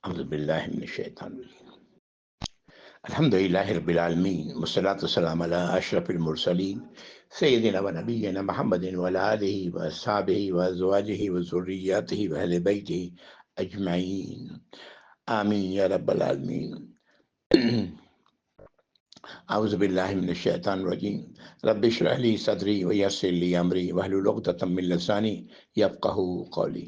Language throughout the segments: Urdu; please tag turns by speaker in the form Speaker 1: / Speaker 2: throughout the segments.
Speaker 1: اعوذ باللہ من الشیطان الرجیم الحمد للہ رب العالمین والصلاۃ والسلام علی اشرف المرسلین سیدنا و نبینا محمد وعلی آلہ واصحابہ وازواجہ وذریاتہ واہل بیتہ اجمعین آمین یا رب العالمین اعوذ باللہ من الشیطان الرجیم رب اشرح لی صدری ویسر لی امری واحلل عقدۃ من لسانی یفقهوا قولی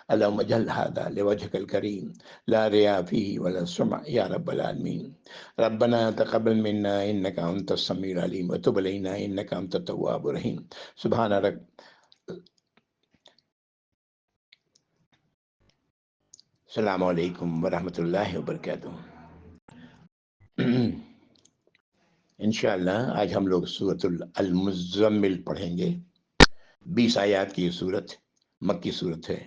Speaker 1: اللهم اجعل هذا لوجهك الكريم لا رياء فيه ولا سمع يا رب العالمين ربنا تقبل منا انك انت السميع العليم وتب علينا انك انت التواب الرحيم سبحان رب السلام علیکم ورحمۃ اللہ وبرکاتہ انشاءاللہ آج ہم لوگ سورۃ المزمل پڑھیں گے 20 آیات کی یہ سورت مکی سورت ہے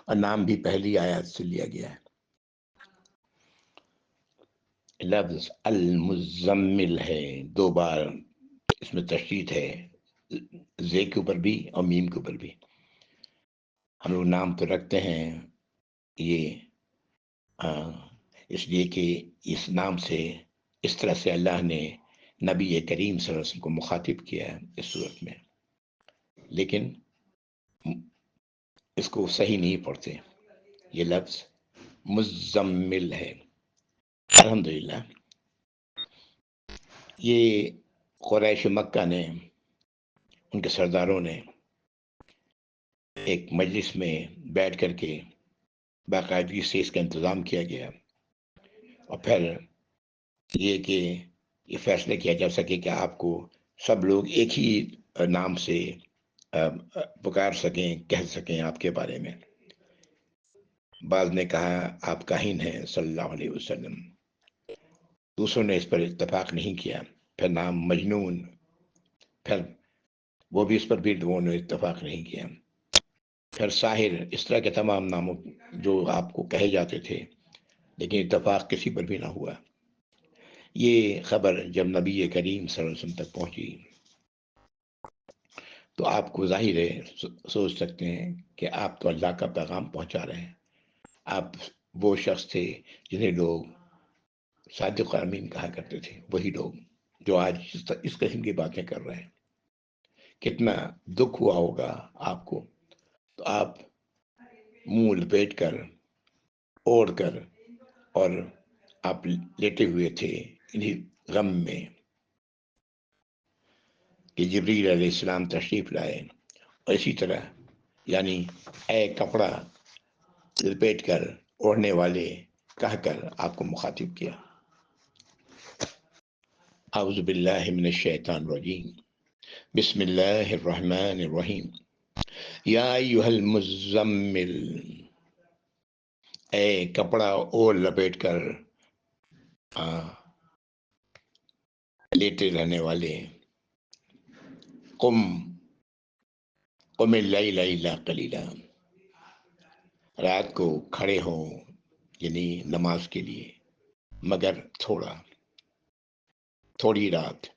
Speaker 1: اور نام بھی پہلی آیات سے لیا گیا ہے لفظ المزمل ہے 2 بار اس میں تشدید ہے زے کے اوپر بھی اور میم کے اوپر بھی ہم لوگ نام تو رکھتے ہیں یہ اس لیے کہ اس نام سے اس طرح سے اللہ نے نبی کریم صلی اللہ علیہ وسلم کو مخاطب کیا ہے اس صورت میں لیکن اس کو صحیح نہیں پڑھتے یہ لفظ مزمل ہے الحمدللہ یہ قریش مکہ نے ان کے سرداروں نے ایک مجلس میں بیٹھ کر کے باقاعدگی سے اس کا انتظام کیا گیا اور پھر یہ کہ یہ فیصلہ کیا جا سکے کہ آپ کو سب لوگ ایک ہی نام سے پکار سکیں کہہ سکیں آپ کے بارے میں بعض نے کہا آپ کاہن ہیں صلی اللہ علیہ وسلم دوسروں نے اس پر اتفاق نہیں کیا پھر نام مجنون پھر وہ بھی اس پر بھی لوگوں نے اتفاق نہیں کیا پھر ساحر اس طرح کے تمام ناموں جو آپ کو کہے جاتے تھے لیکن اتفاق کسی پر بھی نہ ہوا یہ خبر جب نبی کریم صلی اللہ علیہ وسلم تک پہنچی تو آپ کو ظاہر ہے سوچ سکتے ہیں کہ آپ تو اللہ کا پیغام پہنچا رہے ہیں آپ وہ شخص تھے جنہیں لوگ صادق امین کہا کرتے تھے وہی لوگ جو آج اس قسم کی باتیں کر رہے ہیں کتنا دکھ ہوا ہوگا آپ کو تو آپ منہ لپیٹ کر اوڑھ کر اور آپ لیٹے ہوئے تھے انہیں غم میں کہ جبریل علیہ السلام تشریف لائے اور اسی طرح یعنی اے کپڑا لپیٹ کر اوڑھنے والے کہہ کر آپ کو مخاطب کیا اعوذ باللہ من الشیطان الرجیم بسم اللہ الرحمن الرحیم یا ایھا المزمل اے کپڑا اوڑھ لپیٹ کر لیٹے رہنے والے قم اللیل الا قلیلا رات کو کھڑے ہوں یعنی نماز کے لیے مگر تھوڑی رات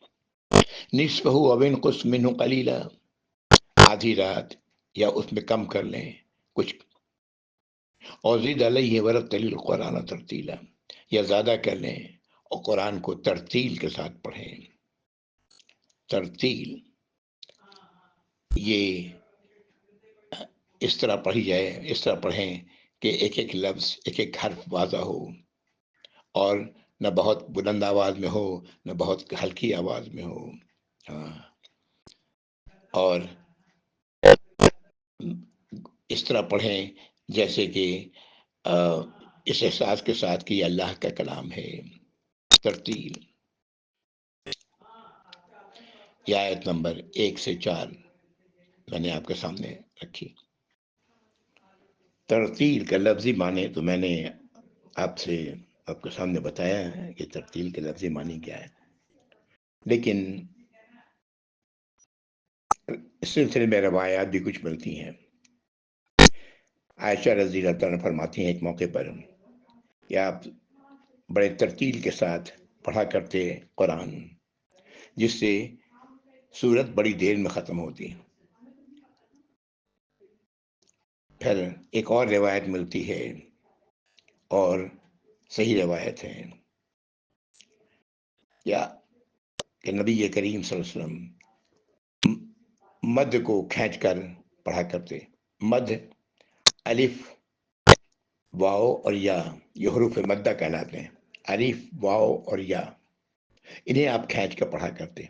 Speaker 1: نصفہ او انقص منہ قلیلا آدھی رات یا اس میں کم کر لیں کچھ اور زد علیہ ورتل القرآن ترتیلا یا زیادہ کر لیں اور قرآن کو ترتیل کے ساتھ پڑھیں ترتیل یہ اس طرح پڑھی جائے اس طرح پڑھیں کہ ایک ایک لفظ ایک ایک حرف واضح ہو اور نہ بہت بلند آواز میں ہو نہ بہت ہلکی آواز میں ہو اور اس طرح پڑھیں جیسے کہ اس احساس کے ساتھ کہ یہ اللہ کا کلام ہے ترتیل یہ آیت نمبر 1 سے 4 میں نے آپ کے سامنے رکھی ترتیل کا لفظی معنی تو میں نے آپ کے سامنے بتایا ہے کہ ترتیل کے لفظی معنی کیا ہے لیکن اس سلسلے میں روایات بھی کچھ ملتی ہیں عائشہ رضی اللہ تعالیٰ فرماتی ہیں ایک موقع پر کہ آپ بڑے ترتیل کے ساتھ پڑھا کرتے قرآن جس سے سورت بڑی دیر میں ختم ہوتی پھر ایک اور روایت ملتی ہے اور صحیح روایت ہے یا کہ نبی کریم صلی اللہ علیہ وسلم مد کو کھینچ کر پڑھا کرتے. مد الف واو اور یا یہ حروف مدہ کہلاتے ہیں. الف واو اور یا انہیں آپ کھینچ کر پڑھا کرتے.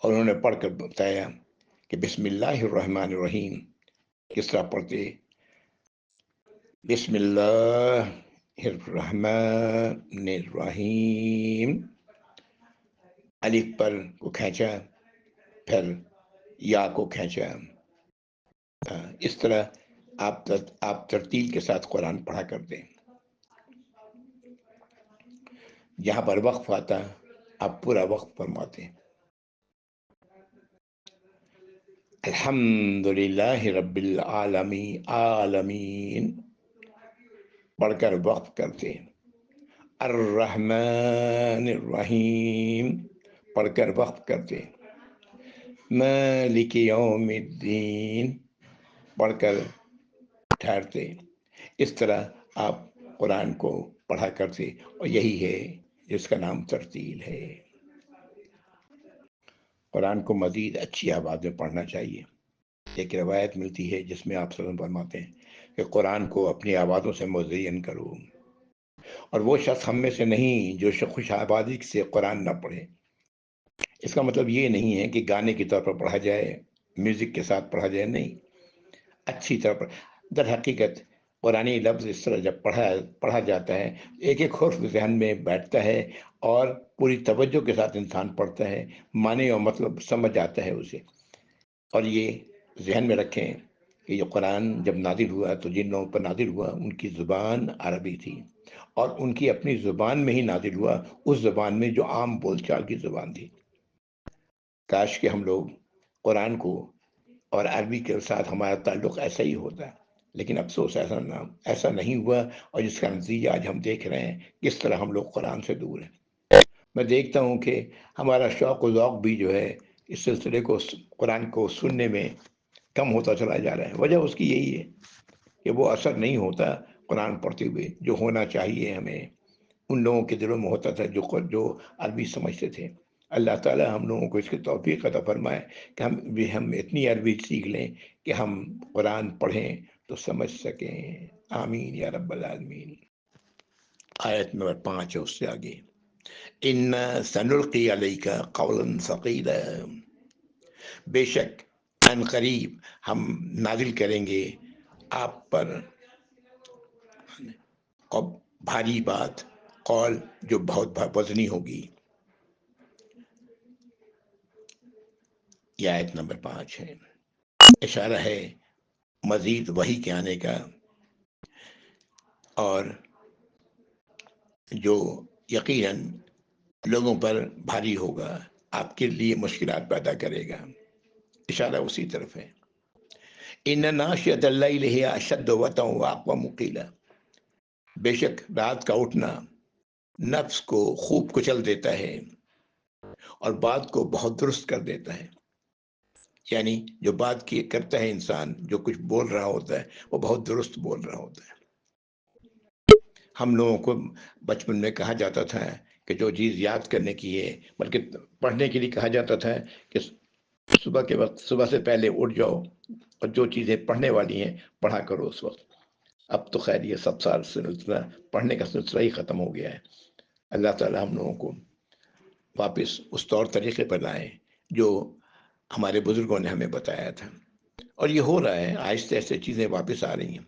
Speaker 1: اور انہوں نے پڑھ کر بتایا کہ بسم اللہ الرحمن الرحیم کس طرح پڑھتے. بسم اللہ الرحمن الرحیم، الف پر کو کھینچا، پھر یا کو کھینچا. اس طرح آپ ترتیل کے ساتھ قرآن پڑھا کرتے. جہاں پر وقف آتا آپ پورا وقف فرماتے. الحمد للہ رب العالمین پڑھ کر وقف کرتے. الرحمن الرحیم پڑھ کر وقف کرتے. مالک یوم الدین پڑھ کر ٹھہرتے. اس طرح آپ قرآن کو پڑھا کرتے، اور یہی ہے جس کا نام ترتیل ہے. قرآن کو مزید اچھی آواز میں پڑھنا چاہیے. ایک روایت ملتی ہے جس میں آپ صلی اللہ علیہ وسلم فرماتے ہیں کہ قرآن کو اپنی آوازوں سے مزین کرو. اور وہ شخص ہم میں سے نہیں جو خوش آوازی سے قرآن نہ پڑھے. اس کا مطلب یہ نہیں ہے کہ گانے کی طور پر پڑھا جائے، میوزک کے ساتھ پڑھا جائے، نہیں. اچھی طرح پر در حقیقت قرآنی لفظ اس طرح جب پڑھا جاتا ہے، ایک ایک حرف ذہن میں بیٹھتا ہے اور پوری توجہ کے ساتھ انسان پڑھتا ہے، معنی اور مطلب سمجھ آتا ہے اسے. اور یہ ذہن میں رکھیں کہ یہ قرآن جب نازل ہوا تو جن لوگوں پر نازل ہوا ان کی زبان عربی تھی، اور ان کی اپنی زبان میں ہی نازل ہوا، اس زبان میں جو عام بول چال کی زبان تھی. کاش کہ ہم لوگ قرآن کو اور عربی کے ساتھ ہمارا تعلق ایسا ہی ہوتا ہے، لیکن افسوس ایسا نہیں ہوا، اور جس کا نتیجہ آج ہم دیکھ رہے ہیں کس طرح ہم لوگ قرآن سے دور ہیں. میں دیکھتا ہوں کہ ہمارا شوق و ذوق بھی جو ہے اس سلسلے کو، قرآن کو سننے میں کم ہوتا چلا جا رہا ہے. وجہ اس کی یہی ہے کہ وہ اثر نہیں ہوتا قرآن پڑھتے ہوئے جو ہونا چاہیے ہمیں ان لوگوں کے دلوں میں ہوتا تھا جو عربی سمجھتے تھے. اللہ تعالیٰ ہم لوگوں کو اس کی توفیق عطا فرمائے کہ ہم اتنی عربی سیکھ لیں کہ ہم قرآن پڑھیں تو سمجھ سکیں. آمین یا رب العالمین. آیت نمبر 5 ہے اس سے آگے. ان سنلقی علیک قولا ثقیلا، بے شک ان قریب ہم نازل کریں گے آپ پر اور بھاری بات، قول جو بہت وزنی ہوگی. یہ آیت نمبر 5 ہے. اشارہ ہے مزید وحی کے آنے کا، اور جو یقیناً لوگوں پر بھاری ہوگا، آپ کے لیے مشکلات پیدا کرے گا. اشارہ اسی طرف ہے. ان ناشئۃ اللیل ہی اشد وطئا واقوم قیلا، بے شک رات کا اٹھنا نفس کو خوب کچل دیتا ہے اور بات کو بہت درست کر دیتا ہے. یعنی جو بات کرتا ہے انسان، جو کچھ بول رہا ہوتا ہے وہ بہت درست بول رہا ہوتا ہے. ہم لوگوں کو بچپن میں کہا جاتا تھا کہ جو چیز یاد کرنے کی ہے، بلکہ پڑھنے کے لیے کہا جاتا تھا کہ صبح کے وقت، صبح سے پہلے اٹھ جاؤ اور جو چیزیں پڑھنے والی ہیں پڑھا کرو اس وقت. اب تو خیر یہ سب سال سلسلہ پڑھنے کا سلسلہ ہی ختم ہو گیا ہے. اللہ تعالی ہم لوگوں کو واپس اس طور طریقے پر لائیں جو ہمارے بزرگوں نے ہمیں بتایا تھا. اور یہ ہو رہا ہے، آہستہ آہستہ چیزیں واپس آ رہی ہیں.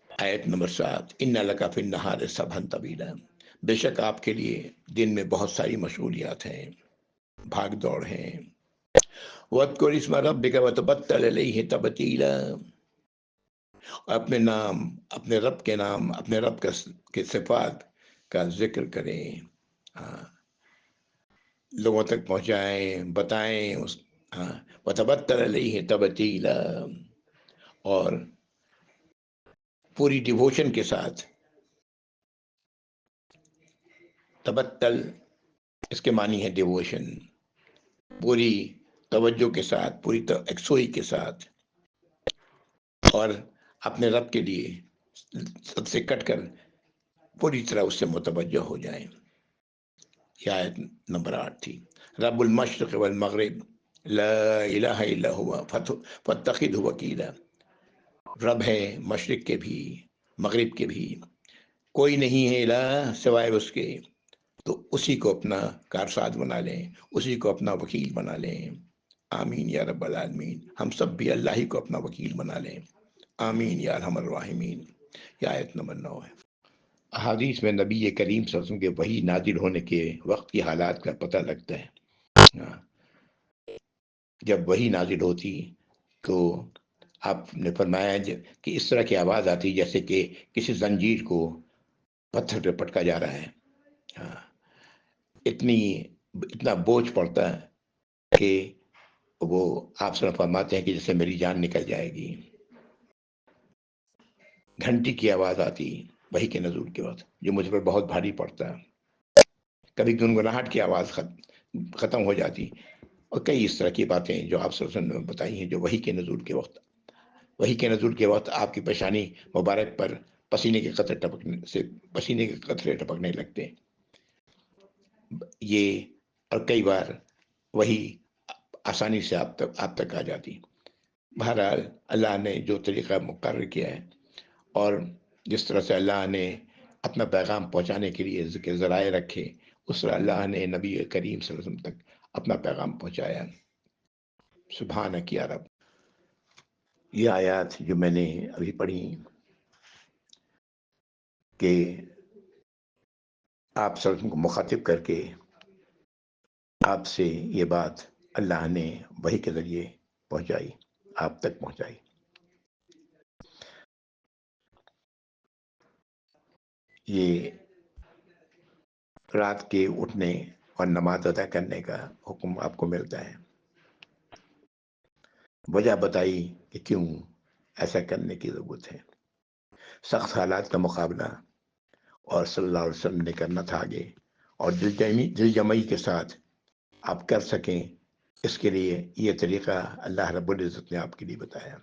Speaker 1: آیت نمبر 7. ان لک فی النہار سبحا طویلا، بے شک آپ کے لیے دن میں بہت ساری مشغولیات ہیں، بھاگ دوڑ ہیں. واذکر اسم ربک وتبتل الیہ تبتیلا، اپنے رب کے نام، اپنے رب کے صفات کا ذکر کریں، لوگوں تک پہنچائیں، بتائیں. وتبتل الیہ تبتیلا، اور پوری ڈیووشن کے ساتھ. تبتل اس کے معنی ہے ڈیووشن، پوری توجہ کے ساتھ، پوری یکسوئی کے ساتھ، اور اپنے رب کے لیے سب سے کٹ کر پوری طرح اس سے متوجہ ہو جائیں. یہ آیت نمبر 8 تھی. رب المشرق والمغرب لا الہ الا ہوا فاتخذہ وکیلا. رب ہے مشرق کے بھی مغرب کے بھی، کوئی نہیں ہے الہ سوائے اس کے، تو اسی کو اپنا کارساز بنا لیں، اسی کو اپنا وکیل بنا لیں. آمین یا رب العالمین. ہم سب بھی اللہ ہی کو اپنا وکیل بنا لیں. آمین یا ارحم الراحمین. یہ آیت نمبر 9 ہے. احادیث میں نبی کریم صلی اللہ علیہ وسلم کے وحی نازل ہونے کے وقت کی حالات کا پتہ لگتا ہے. جب وحی نازل ہوتی تو آپ نے فرمایا کہ اس طرح کی آواز آتی جیسے کہ کسی زنجیر کو پتھر پہ پٹکا جا رہا ہے. اتنا بوجھ پڑتا ہے کہ وہ آپ سے فرماتے ہیں کہ جیسے میری جان نکل جائے گی. گھنٹی کی آواز آتی وحی کے نزول کے وقت، جو مجھ پر بہت بھاری پڑتا ہے. کبھی گنگناہٹ کی آواز ختم ہو جاتی، اور کئی اس طرح کی باتیں جو آپ صلی اللہ علیہ وسلم نے بتائی ہیں جو وحی کے نزول کے وقت آپ کی پیشانی مبارک پر پسینے کے قطرے ٹپکنے لگتے. یہ اور کئی بار وہی آسانی سے آپ تک آ جاتی. بہرحال اللہ نے جو طریقہ مقرر کیا ہے اور جس طرح سے اللہ نے اپنا پیغام پہنچانے کے لیے ذکر ذرائع رکھے، اس طرح اللہ نے نبی کریم صلی اللہ علیہ وسلم تک اپنا پیغام پہنچایا. سبحانک یا رب. یہ آیات جو میں نے ابھی پڑھی کہ آپ صلی اللہ علیہ وسلم کو مخاطب کر کے آپ سے یہ بات اللہ نے وحی کے ذریعے پہنچائی، آپ تک پہنچائی. یہ رات کے اٹھنے اور نماز ادا کرنے کا حکم آپ کو ملتا ہے. وجہ بتائی کہ کیوں ایسا کرنے کی ضرورت ہے. سخت حالات کا مقابلہ اور صلی اللہ علیہ وسلم نے کرنا تھا آگے، اور دل جمعی کے ساتھ آپ کر سکیں، اس کے لیے یہ طریقہ اللہ رب العزت نے آپ کے لیے بتایا.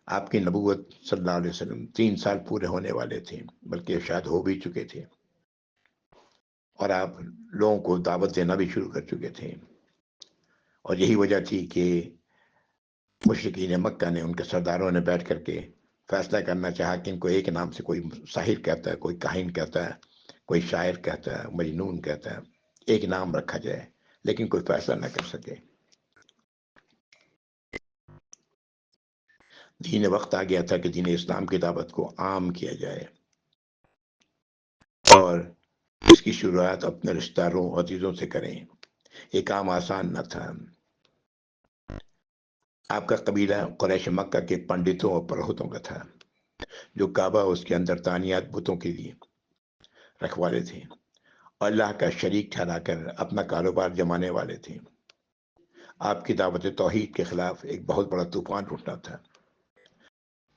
Speaker 1: آپ کی نبوت صلی اللہ علیہ وسلم 3 سال پورے ہونے والے تھے، بلکہ شاید ہو بھی چکے تھے، اور آپ لوگوں کو دعوت دینا بھی شروع کر چکے تھے. اور یہی وجہ تھی کہ مشرکین مکہ نے، ان کے سرداروں نے بیٹھ کر کے فیصلہ کرنا چاہا کہ ان کو ایک نام سے کوئی ساحر کہتا ہے، کوئی کاہن کہتا ہے، کوئی شاعر کہتا ہے، مجنون کہتا ہے، ایک نام رکھا جائے، لیکن کوئی فیصلہ نہ کر سکے. دین وقت آ گیا تھا کہ دین اسلام کی دعوت کو عام کیا جائے، اور اس کی شروعات اپنے رشتہ داروں اور عزیزوں سے کریں. یہ کام آسان نہ تھا. آپ کا قبیلہ قریش مکہ کے پنڈتوں اور پروہتوں کا تھا، جو کعبہ اس کے اندر تانیات بتوں کے لیے رکھوالے تھے، اور اللہ کا شریک ٹھہرا کر اپنا کاروبار جمانے والے تھے. آپ کی دعوت توحید کے خلاف ایک بہت بڑا طوفان اٹھنا تھا،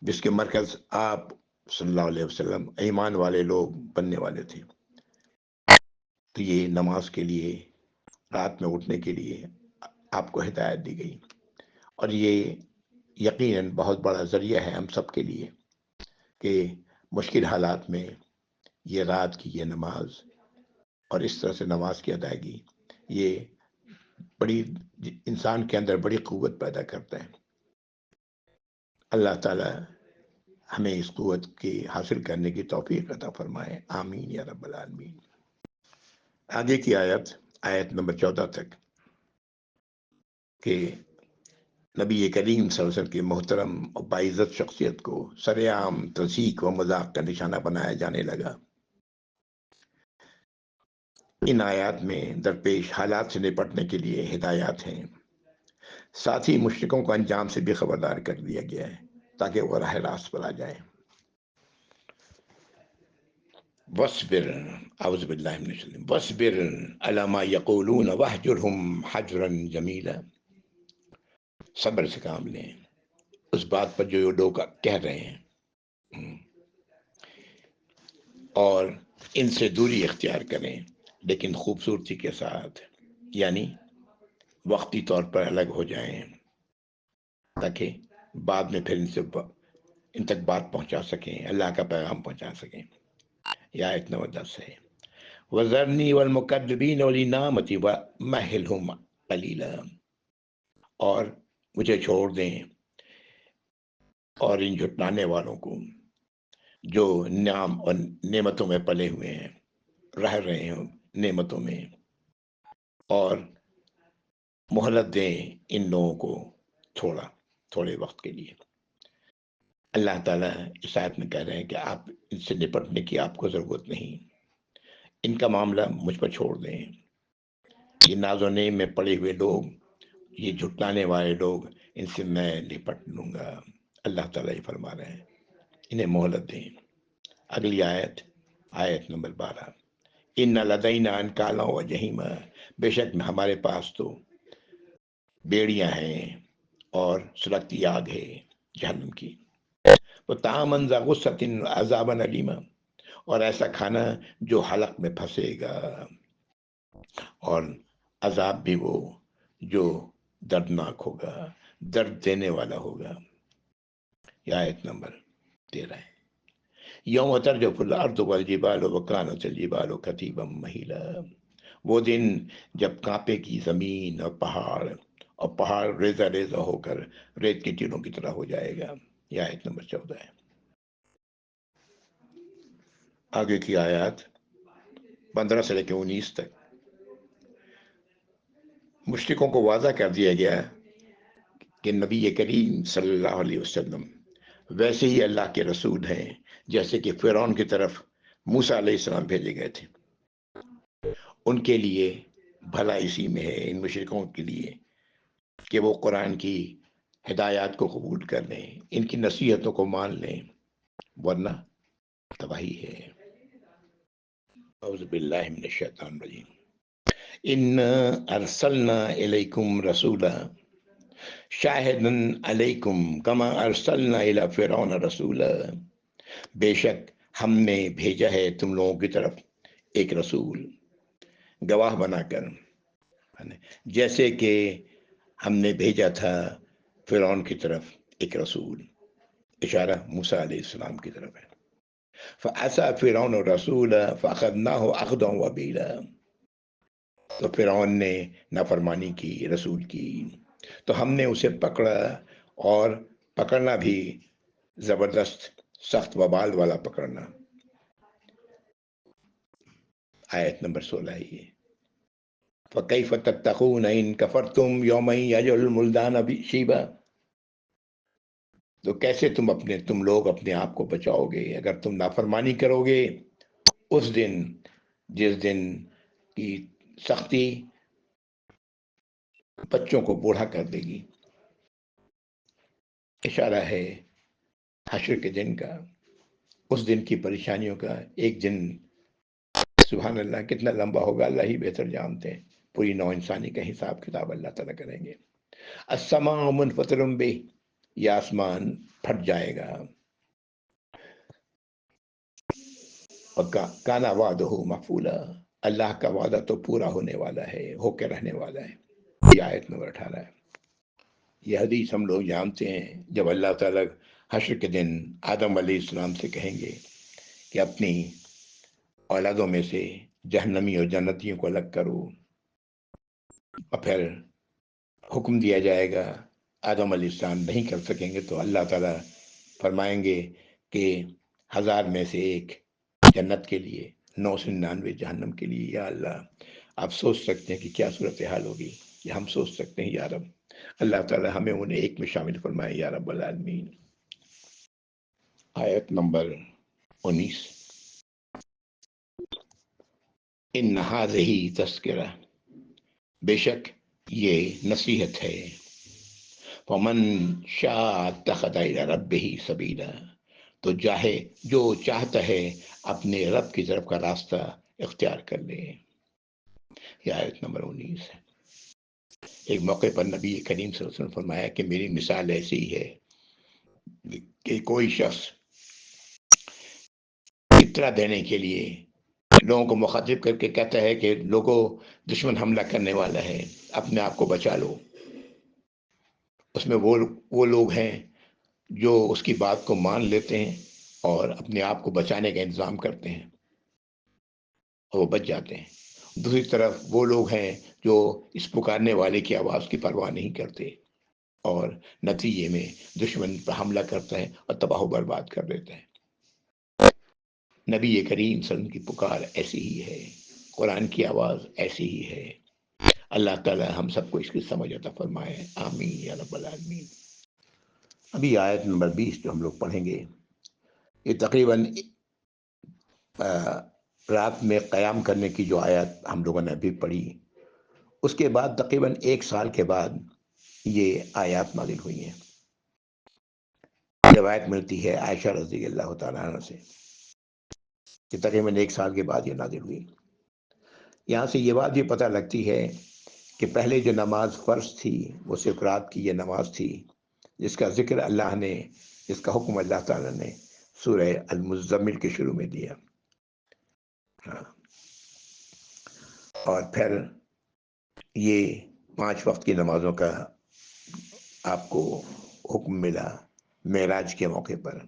Speaker 1: جس کے مرکز آپ صلی اللہ علیہ وسلم ایمان والے لوگ بننے والے تھے. تو یہ نماز کے لیے، رات میں اٹھنے کے لیے آپ کو ہدایت دی گئی، اور یہ یقیناً بہت بڑا ذریعہ ہے ہم سب کے لیے کہ مشکل حالات میں یہ رات کی یہ نماز اور اس طرح سے نماز کی ادائیگی، یہ بڑی انسان کے اندر بڑی قوت پیدا کرتا ہے. اللہ تعالی ہمیں اس قوت کی حاصل کرنے کی توفیق عطا فرمائے. آمین یا رب العالمین. آگے کی آیت نمبر 14 تک کہ نبی کریم صلی اللہ علیہ وسلم کی محترم اور باعزت شخصیت کو سرعام تضحیک و مذاق کا نشانہ بنایا جانے لگا. ان آیات میں درپیش حالات سے نپٹنے کے لیے ہدایات ہیں، ساتھ ہی مشرکوں کو انجام سے بھی خبردار کر دیا گیا ہے تاکہ وہ راہ راست پر آ جائیں. وَاصْبِرْ اعوذ باللہ من الشیطان وَاصْبِرْ عَلَى مَا يَقُولُونَ وَاهْجُرْهُمْ حَجْرًا جَمِيلًا. صبر سے کام لیں اس بات پر جو لوگ کہہ رہے ہیں، اور ان سے دوری اختیار کریں، لیکن خوبصورتی کے ساتھ، یعنی وقتی طور پر الگ ہو جائیں تاکہ بعد میں پھر ان سے ان تک بات پہنچا سکیں، اللہ کا پیغام پہنچا سکیں۔ یہ آیت نمبر 10 ہے۔ وَذَرْنِي وَالْمُكَذِّبِينَ أُولِي النَّعْمَةِ وَمَهِّلْهُمْ قَلِيلًا، اور مجھے چھوڑ دیں اور ان جھٹلانے والوں کو جو نعم اور نعمتوں میں پلے ہوئے ہیں، رہ رہے ہیں نعمتوں میں، اور مہلت دیں ان لوگوں کو تھوڑے وقت کے لیے۔ اللہ تعالیٰ اس آیت میں کہہ رہے ہیں کہ آپ ان سے نپٹنے کی آپ کو ضرورت نہیں، ان کا معاملہ مجھ پر چھوڑ دیں۔ یہ ناز و نعیم میں پڑے ہوئے لوگ، یہ جھٹلانے والے لوگ، ان سے میں نپٹ لوں گا۔ اللہ تعالیٰ یہ فرما رہے ہیں، انہیں مہلت دیں۔ اگلی آیت نمبر 12، ان لدینا انکالا و جہیما، بے شک ہمارے پاس تو بیڑیاں ہیں اور سلگتی آگ ہے جہنم کی، وہ طعاما ذا غصۃ عذابا علیما، اور ایسا کھانا جو حلق میں پھنسے گا، اور عذاب بھی وہ جو دردناک ہوگا، درد دینے والا ہوگا۔ یہ آیت نمبر 13 ہے۔ یوم ترجف الارض والجبال وکانت الجبال کثیبا مہیلا، وہ دن جب کانپے کی زمین اور پہاڑ ریزہ ریزہ ہو کر ریت کے ٹیلوں کی طرح ہو جائے گا۔ یہ آیت نمبر 14 ہے۔ آگے کی آیات 15 سے لے کے 19 تک مشرکوں کو واضح کر دیا گیا کہ نبی کریم صلی اللہ علیہ وسلم ویسے ہی اللہ کے رسول ہیں جیسے کہ فرعون کی طرف موسیٰ علیہ السلام بھیجے گئے تھے۔ ان کے لیے بھلا اسی میں ہے، ان مشرکوں کے لیے، کہ وہ قرآن کی ہدایات کو قبول کر لیں، ان کی نصیحتوں کو مان لیں، ورنہ تباہی ہے۔ اعوذ باللہ من الشیطان الرجیم۔ اِنَّا ارسلنا الیکم رسولا شاہدا علیکم کما ارسلنا الی فرعون رسولا، بے شک ہم نے بھیجا ہے تم لوگوں کی طرف ایک رسول گواہ بنا کر، جیسے کہ ہم نے بھیجا تھا فرعون کی طرف ایک رسول، اشارہ موسیٰ علیہ السلام کی طرف ہے۔ فَعَصَىٰ فِرْعَوْنُ الرَّسُولَ فَأَخَذْنَاهُ أَخْذًا وَبِيلًا، تو فرعون نے نافرمانی کی رسول کی، تو ہم نے اسے پکڑا، اور پکڑنا بھی زبردست سخت وبال والا پکڑنا۔ آیت نمبر 16 ہے۔ فَكَيْفَ تَتَّقُونَ إِن كَفَرْتُمْ يَوْمًا يَجْعَلُ الْوِلْدَانَ شِيبًا، تو کیسے تم لوگ اپنے آپ کو بچاؤ گے اگر تم نافرمانی کرو گے اس دن جس دن کی سختی بچوں کو بوڑھا کر دے گی۔ اشارہ ہے حشر کے دن کا، اس دن کی پریشانیوں کا۔ ایک دن سبحان اللہ کتنا لمبا ہوگا اللہ ہی بہتر جانتے ہیں، پوری نو انسانی کا حساب کتاب اللہ تعالیٰ کریں گے۔ السماء منفطر بہ، یہ آسمان پھٹ جائے گا۔ کانا وعدہ مفعولا، اللہ کا وعدہ تو پورا ہونے والا ہے، ہو کے رہنے والا ہے۔ یہ آیت نمبر 18 ہے۔ یہ حدیث ہم لوگ جانتے ہیں، جب اللہ تعالیٰ حشر کے دن آدم علیہ السلام سے کہیں گے کہ اپنی اولادوں میں سے جہنمی اور جنتیوں کو الگ کرو، اور پھر حکم دیا جائے گا، آدم علیہ السلام نہیں کر سکیں گے، تو اللہ تعالیٰ فرمائیں گے کہ 1000 میں سے 1 جنت کے لیے، 999 جہنم کے لیے۔ یا اللہ، آپ سوچ سکتے ہیں کہ کیا صورتحال ہوگی، یہ ہم سوچ سکتے ہیں یا رب۔ اللہ تعالیٰ ہمیں انہیں ایک میں شامل فرمائے یا رب العالمین۔ آیت نمبر 19، ان ھذہ تذکرہ، بے شک یہ نصیحت ہے، فمن شاء اتخذ الی ربہ سبیلا، تو جو چاہتا ہے اپنے رب کی طرف کا راستہ اختیار کر لے۔ یہ آیت نمبر 19 ہے۔ ایک موقع پر نبی کریم صلی اللہ علیہ وسلم فرمایا کہ میری مثال ایسی ہے کہ کوئی شخص اطلاع دینے کے لیے لوگوں کو مخاطب کر کے کہتا ہے کہ لوگوں، دشمن حملہ کرنے والا ہے، اپنے آپ کو بچا لو۔ اس میں وہ لوگ ہیں جو اس کی بات کو مان لیتے ہیں اور اپنے آپ کو بچانے کا انتظام کرتے ہیں اور وہ بچ جاتے ہیں۔ دوسری طرف وہ لوگ ہیں جو اس پکارنے والے کی آواز کی پرواہ نہیں کرتے اور نتیجے میں دشمن پر حملہ کرتے ہیں اور تباہ و برباد کر دیتے ہیں۔ نبی کریم صلی اللہ علیہ وسلم کی پکار ایسی ہی ہے، قرآن کی آواز ایسی ہی ہے۔ اللہ تعالی ہم سب کو اس کی سمجھ عطا فرمائے، آمین یا رب العالمین۔ ابھی آیت نمبر 20 جو ہم لوگ پڑھیں گے، یہ تقریباً رات میں قیام کرنے کی جو آیت ہم لوگوں نے ابھی پڑھی، اس کے بعد تقریباً 1 سال کے بعد یہ آیات نازل ہوئی ہیں۔ روایت ملتی ہے عائشہ رضی اللہ تعالیٰ عنہ سے کہ تقریباً 1 سال کے بعد یہ نازل ہوئی۔ یہاں سے یہ بات بھی پتہ لگتی ہے کہ پہلے جو نماز فرض تھی وہ صرف رات کی یہ نماز تھی جس کا ذکر اللہ نے، جس کا حکم اللہ تعالیٰ نے سورہ المزمل کے شروع میں دیا۔ ہاں، اور پھر یہ 5 وقت کی نمازوں کا آپ کو حکم ملا معراج کے موقع پر،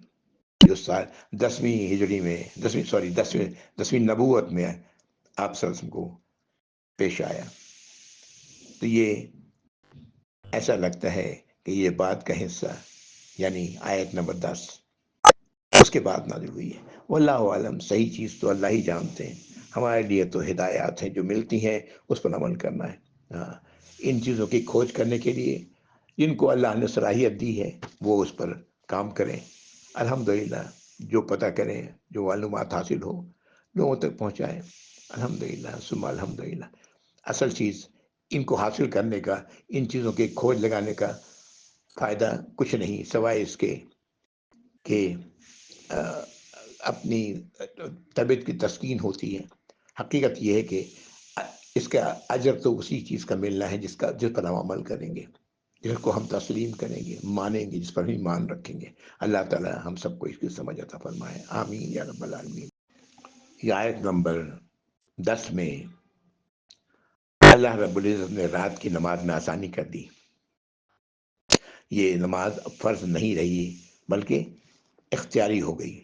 Speaker 1: جو سال 10ویں ہجری میں 10ویں نبوت میں آپ صلی اللہ علیہ وسلم کو پیش آیا۔ تو یہ ایسا لگتا ہے کہ یہ بات کا حصہ یعنی آیت نمبر 10 اس کے بعد نازل ہوئی ہے۔ واللہ عالم، صحیح چیز تو اللہ ہی جانتے ہیں، ہمارے لیے تو ہدایات ہیں جو ملتی ہیں اس پر عمل کرنا ہے۔ ہاں، ان چیزوں کی کھوج کرنے کے لیے جن کو اللہ نے صلاحیت دی ہے وہ اس پر کام کریں، الحمدللہ جو پتہ کریں، جو معلومات حاصل ہو لوگوں تک پہنچائیں، الحمدللہ ثم الحمدللہ۔ اصل چیز ان کو حاصل کرنے کا، ان چیزوں کی کھوج لگانے کا فائدہ کچھ نہیں سوائے اس کے کہ اپنی طبیعت کی تسکین ہوتی ہے۔ حقیقت یہ ہے کہ اس کا اجر تو اسی چیز کا ملنا ہے جس پر ہم عمل کریں گے، جس کو ہم تسلیم کریں گے، مانیں گے، جس پر ہم ایمان رکھیں گے۔ اللہ تعالی ہم سب کو اس کی سمجھ عطا فرمائے، آمین یا رب العالمین۔ یہ آیت نمبر 10 میں اللہ رب العزت نے رات کی نماز میں آسانی کر دی۔ یہ نماز اب فرض نہیں رہی بلکہ اختیاری ہو گئی،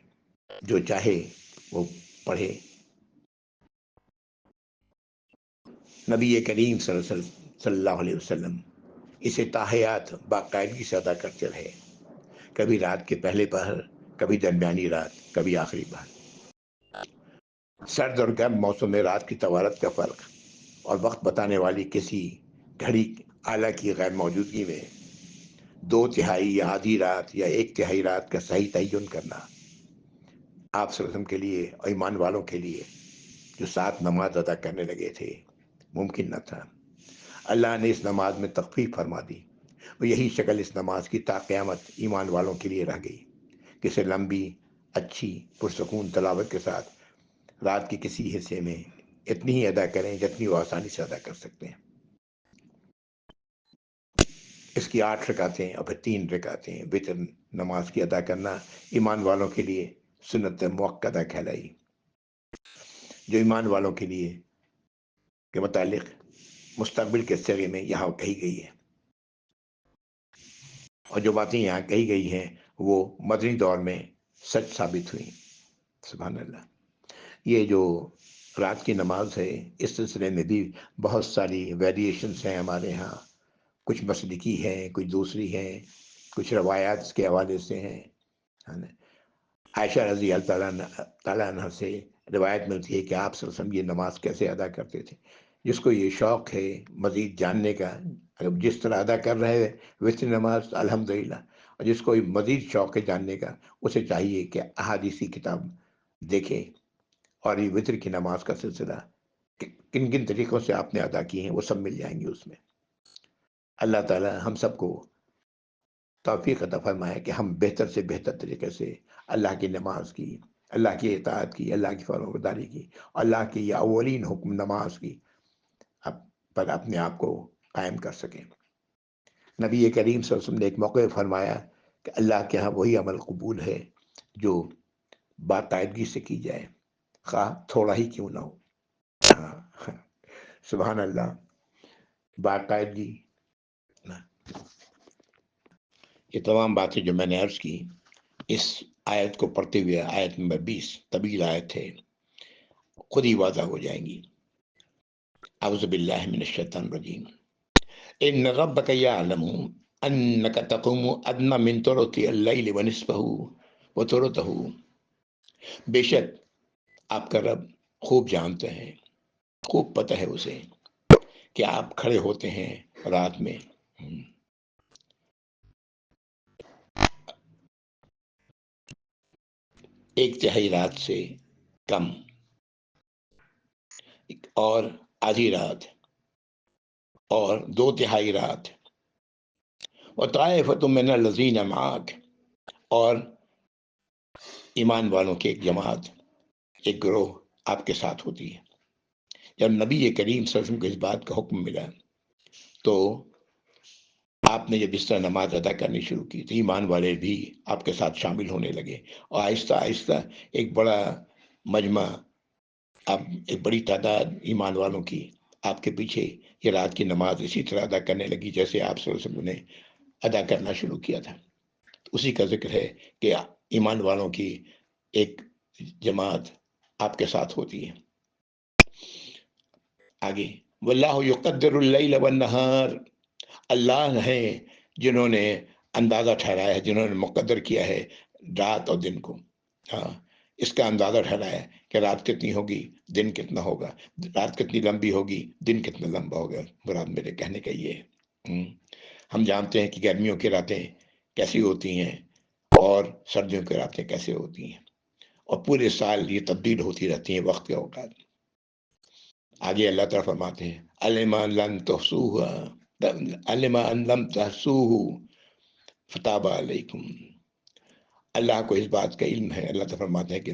Speaker 1: جو چاہے وہ پڑھے۔ نبی کریم صلی اللہ علیہ وسلم اسے تاحیات باقاعدگی سے ادا کرتے رہے، کبھی رات کے پہلے پہر، کبھی درمیانی رات، کبھی آخری پہر۔ سرد اور گرم موسم میں رات کی طوالت کا فرق اور وقت بتانے والی کسی گھڑی آلہ کی غیر موجودگی میں 2/3 یا آدھی رات یا 1/3 رات کا صحیح تعین کرنا آپ صلی اللہ علیہ وسلم کے لیے اور ایمان والوں کے لیے جو 7 نماز ادا کرنے لگے تھے ممکن نہ تھا۔ اللہ نے اس نماز میں تخفیف فرما دی اور یہی شکل اس نماز کی تا قیامت ایمان والوں کے لیے رہ گئی کہ اسے لمبی، اچھی، پرسکون تلاوت کے ساتھ رات کے کسی حصے میں اتنی ہی ادا کریں جتنی وہ آسانی سے ادا کر سکتے ہیں۔ اس کی 8 رکعتیں اور پھر 3 رکعتیں وتر نماز کی ادا کرنا ایمان والوں کے لیے سنت موقتہ کہلائی، جو ایمان والوں کے لیے کے متعلق مستقبل کے صیغے میں یہاں کہی گئی ہے، اور جو باتیں یہاں کہی گئی ہیں وہ مدنی دور میں سچ ثابت ہوئیں۔ سبحان اللہ۔ یہ جو رات کی نماز ہے اس سلسلے میں بھی بہت ساری ویریشنس ہیں ہمارے ہاں، کچھ مسلکی ہیں، کچھ دوسری ہیں، کچھ روایات کے حوالے سے ہیں۔ عائشہ رضی اللہ تعالیٰ عنہ سے روایت ملتی ہے کہ آپ صلی اللہ علیہ وسلم یہ نماز کیسے ادا کرتے تھے۔ جس کو یہ شوق ہے مزید جاننے کا، اگر جس طرح ادا کر رہے ہیں وتر نماز الحمدللہ، اور جس کو مزید شوق ہے جاننے کا اسے چاہیے کہ احادیثی کتاب دیکھے اور یہ وتر کی نماز کا سلسلہ کن کن طریقوں سے آپ نے ادا کی ہیں وہ سب مل جائیں گے اس میں۔ اللہ تعالی ہم سب کو توفیق عطا فرمائے کہ ہم بہتر سے بہتر طریقے سے اللہ کی نماز کی، اللہ کی اطاعت کی، اللہ کی فرمانبرداری کی، اللہ کی یہ اولین حکم نماز کی پر اپنے آپ کو قائم کر سکیں۔ نبی کریم صلی اللہ علیہ وسلم نے ایک موقع فرمایا کہ اللہ کے ہاں وہی عمل قبول ہے جو باقاعدگی سے کی جائے، خواہ تھوڑا ہی کیوں نہ ہو۔ ہاں، سبحان اللہ، باقاعدگی۔ یہ تمام باتیں جو میں نے عرض کی اس آیت کو پڑھتے ہوئے، آیت نمبر 20 طویل آیت ہے، خود ہی واضح ہو جائیں گی۔ اعوذ باللہ من الشیطان الرجیم۔ ان ربک یعلم انک تقوم ادنی من ثلثی اللیل ونصفہ وثلثہ، بے شک آپ کا رب خوب جانتے ہیں، خوب پتہ ہے اسے کہ آپ کھڑے ہوتے ہیں رات میں ایک تہائی رات سے کم، اور آدھی رات، اور 2/3 رات، وطائفۃ من الذین معک، اور ایمان والوں کی ایک جماعت، ایک گروہ آپ کے ساتھ ہوتی ہے۔ جب نبی کریم صلی اللہ علیہ وسلم کو اس بات کا حکم ملا تو آپ نے جب اس طرح نماز ادا کرنی شروع کی تو ایمان والے بھی آپ کے ساتھ شامل ہونے لگے، اور آہستہ آہستہ ایک بڑا مجمع، اب ایک بڑی تعداد ایمان والوں کی آپ کے پیچھے یہ رات کی نماز اسی طرح ادا کرنے لگی جیسے آپ صلی اللہ علیہ وسلم نے ادا کرنا شروع کیا تھا۔ اسی کا ذکر ہے کہ ایمان والوں کی ایک جماعت آپ کے ساتھ ہوتی ہے۔ آگے، واللہ یقدر اللیل والنہار، اللہ ہے جنہوں نے اندازہ ٹھہرایا ہے، جنہوں نے مقدر کیا ہے رات اور دن کو، ہاں اس کا اندازہ ٹھہرایا ہے کہ رات کتنی ہوگی، دن کتنا ہوگا، رات کتنی لمبی ہوگی، دن کتنا لمبا ہوگا۔ مراد میرے کہنے کا یہ ہے، ہم جانتے ہیں کہ گرمیوں کی راتیں کیسی ہوتی ہیں اور سردیوں کی راتیں کیسے ہوتی ہیں، اور پورے سال یہ تبدیل ہوتی رہتی ہیں وقت کے اوقات۔ آگے اللہ تعالیٰ فرماتے ہیں علم ان لن تحصوها، علم ان لم تحصوه فتاب علیکم، اللہ کو اس بات کا علم ہے، اللہ تعالیٰ فرماتے ہیں کہ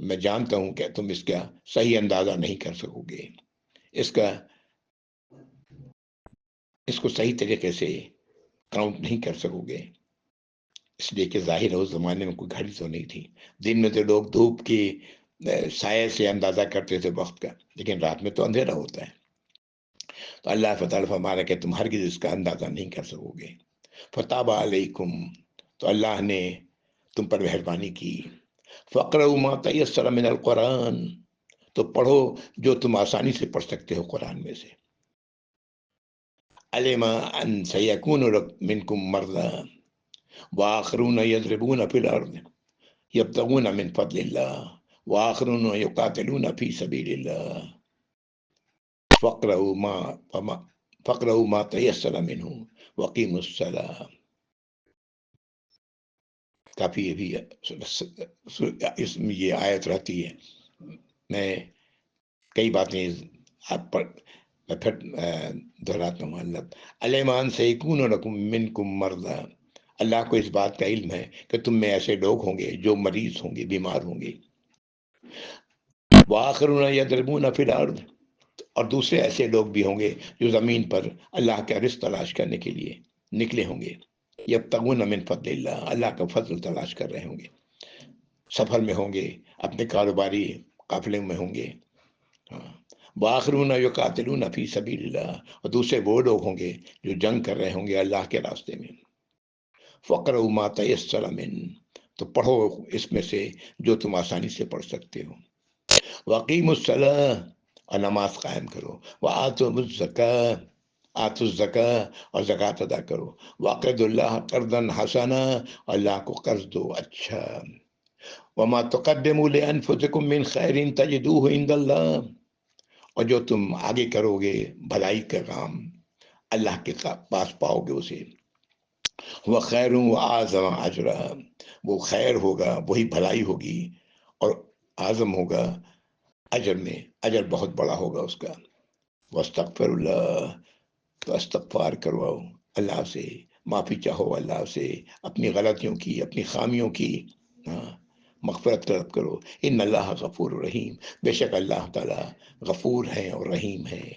Speaker 1: میں جانتا ہوں کہ تم اس کا صحیح اندازہ نہیں کر سکو گے، اس کو صحیح طریقے سے کاؤنٹ نہیں کر سکو گے، اس لیے کہ ظاہر ہے اس زمانے میں کوئی گھڑی تو نہیں تھی، دن میں تو لوگ دھوپ کی سائے سے اندازہ کرتے تھے وقت کا، لیکن رات میں تو اندھیرا ہوتا ہے، تو اللہ تعالیٰ فرما رہا کہ تم ہرگز اس کا اندازہ نہیں کر سکو گے۔ فتاب علیکم، تو اللہ نے تم پر مہربانی کی، فقرؤ ما تیسر من القرآن، تو پڑھو جو تم آسانی سے پڑھ سکتے ہو قرآن میں سے۔ علم ان سیکون منکم مرضی وآخرون یضربون فی الارض یبتغون من فضل اللہ وآخرون یقاتلون فی سبیل اللہ فقرؤ ما تیسر منہ وقیموا الصلاۃ۔ کافی یہ آیت رہتی ہے، میں کئی باتیں آپ پر میں پھر دہراتا ہوں۔ اللہ علیمان سیکون لکم منکم مرضی، اللہ کو اس بات کا علم ہے کہ تم میں ایسے لوگ ہوں گے جو مریض ہوں گے، بیمار ہوں گے، وآخرون یضربون فی الارض، اور دوسرے ایسے لوگ بھی ہوں گے جو زمین پر اللہ کا رزق تلاش کرنے کے لیے نکلے ہوں گے، یبتغون من فضل اللہ، اللہ کا فضل تلاش کر رہے ہوں گے، سفر میں ہوں گے، اپنے کاروباری قافلے میں ہوں گے، وآخرون یقاتلون فی سبیل اللہ، اور دوسرے وہ لوگ ہوں گے جو جنگ کر رہے ہوں گے اللہ کے راستے میں۔ فقرؤ ما تیسر من، تو پڑھو اس میں سے جو تم آسانی سے پڑھ سکتے ہو۔ وقیموا الصلاۃ، اور نماز قائم کرو، وآتوا الزکاۃ، آتوا الزکاۃ، اور زکوٰۃ ادا کرو، واقرضوا اللہ قرضا حسنا، اللہ کو قرض دو اچھا، وما تقدموا لانفسکم من خیر تجدوہ عند اللہ، اور جو تم آگے کرو گے بھلائی کا کام اللہ کے پاس پاؤ گے اسے، وہ خیر و اعظم اجرا، وہ خیر ہوگا، وہی بھلائی ہوگی، اور اعظم ہوگا اجر میں، اجر بہت بڑا ہوگا اس کا۔ واستغفر اللہ، تو استغفار کرواؤ اللہ سے، معافی چاہو اللہ سے اپنی غلطیوں کی، اپنی خامیوں کی، مغفرت طلب کرو۔ ان اللہ غفور رحیم، بے شک اللہ تعالیٰ غفور ہیں اور رحیم ہیں۔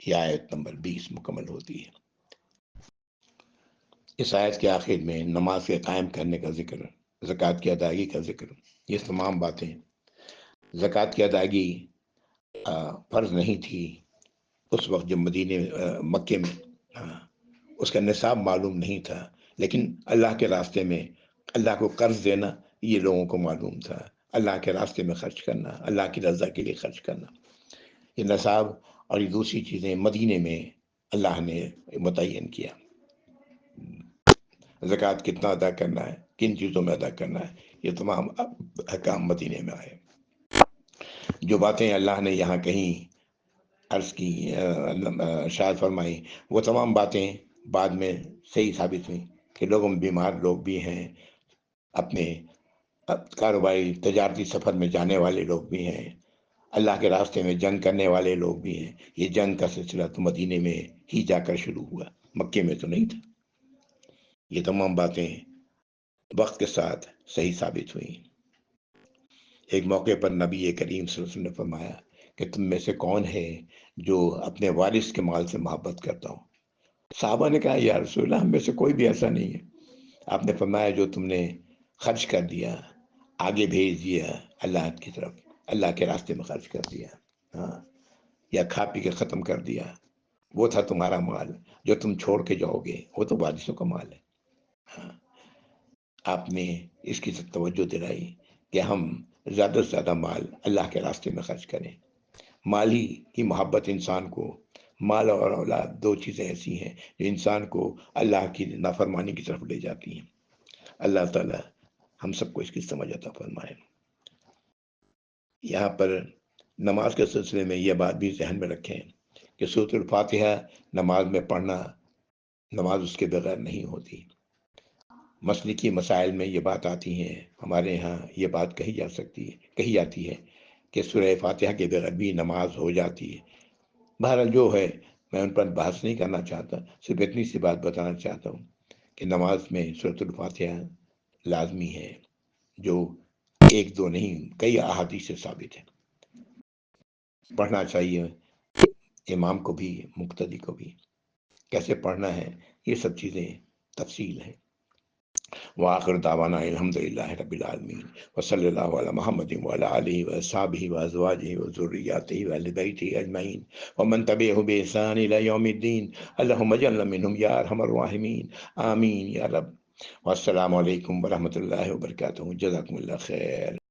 Speaker 1: یہ آیت نمبر 20 مکمل ہوتی ہے۔ اس آیت کے آخر میں نماز کے قائم کرنے کا ذکر، زکوٰۃ کی ادائیگی کا ذکر، یہ تمام باتیں، زکوٰۃ کی ادائیگی فرض نہیں تھی اس وقت جب مکے میں اس کا نصاب معلوم نہیں تھا، لیکن اللہ کے راستے میں اللہ کو قرض دینا یہ لوگوں کو معلوم تھا، اللہ کے راستے میں خرچ کرنا، اللہ کی رضا کے لیے خرچ کرنا، یہ نصاب اور یہ دوسری چیزیں مدینے میں اللہ نے متعین کیا۔ زکوٰۃ کتنا ادا کرنا ہے، کن چیزوں میں ادا کرنا ہے، یہ تمام احکام مدینے میں آئے۔ جو باتیں اللہ نے یہاں کہیں عرض کی، ارشاد فرمائی، وہ تمام باتیں بعد میں صحیح ثابت ہوئیں کہ لوگوں میں بیمار لوگ بھی ہیں، اپنے کاروباری تجارتی سفر میں جانے والے لوگ بھی ہیں، اللہ کے راستے میں جنگ کرنے والے لوگ بھی ہیں۔ یہ جنگ کا سلسلہ تو مدینے میں ہی جا کر شروع ہوا، مکے میں تو نہیں تھا۔ یہ تمام باتیں وقت کے ساتھ صحیح ثابت ہوئیں۔ ایک موقع پر نبی کریم صلی اللہ علیہ وسلم نے فرمایا کہ تم میں سے کون ہے جو اپنے وارث کے مال سے محبت کرتا ہو؟ صحابہ نے کہا یا رسول اللہ، ہم میں سے کوئی بھی ایسا نہیں ہے۔ آپ نے فرمایا جو تم نے خرچ کر دیا، آگے بھیج دیا اللہ کی طرف، اللہ کے راستے میں خرچ کر دیا، ہاں، یا کھا پی کے ختم کر دیا، وہ تھا تمہارا مال۔ جو تم چھوڑ کے جاؤ گے وہ تو وارثوں کا مال ہے۔ ہاں، آپ نے اس کی توجہ دلائی کہ ہم زیادہ سے زیادہ مال اللہ کے راستے میں خرچ کریں۔ مالی کی محبت انسان کو، مال اور اولاد دو چیزیں ایسی ہیں جو انسان کو اللہ کی نافرمانی کی طرف لے جاتی ہیں۔ اللہ تعالی ہم سب کو اس کی سمجھ عطا فرمائے۔ یہاں پر نماز کے سلسلے میں یہ بات بھی ذہن میں رکھیں کہ سورۃ الفاتحہ نماز میں پڑھنا، نماز اس کے بغیر نہیں ہوتی۔ مسلکی مسائل میں یہ بات آتی ہیں، ہمارے ہاں یہ بات کہی جاتی ہے کہ سورہ فاتحہ کے بغیر بھی نماز ہو جاتی ہے۔ بہرحال جو ہے، میں ان پر بحث نہیں کرنا چاہتا، صرف اتنی سی بات بتانا چاہتا ہوں کہ نماز میں سورۃ الفاتحہ لازمی ہے، جو ایک دو نہیں کئی احادیث سے ثابت ہے۔ پڑھنا چاہیے امام کو بھی، مقتدی کو بھی۔ کیسے پڑھنا ہے یہ سب چیزیں تفصیل ہیں۔ وآخر دعوانا الحمدللہ رب العالمین، وصلی اللہ علی محمد وعلی آلہ وصحبہ وازواجہ وذریاتہ واہل بیتہ اجمعین ومن تبعہ بإحسان الی یوم الدین، اللہم اجعلنا منہم یا ارحم الراحمین، آمین یا رب۔ والسلام علیکم ورحمۃ اللہ وبرکاتہ، جزاکم اللہ خیر۔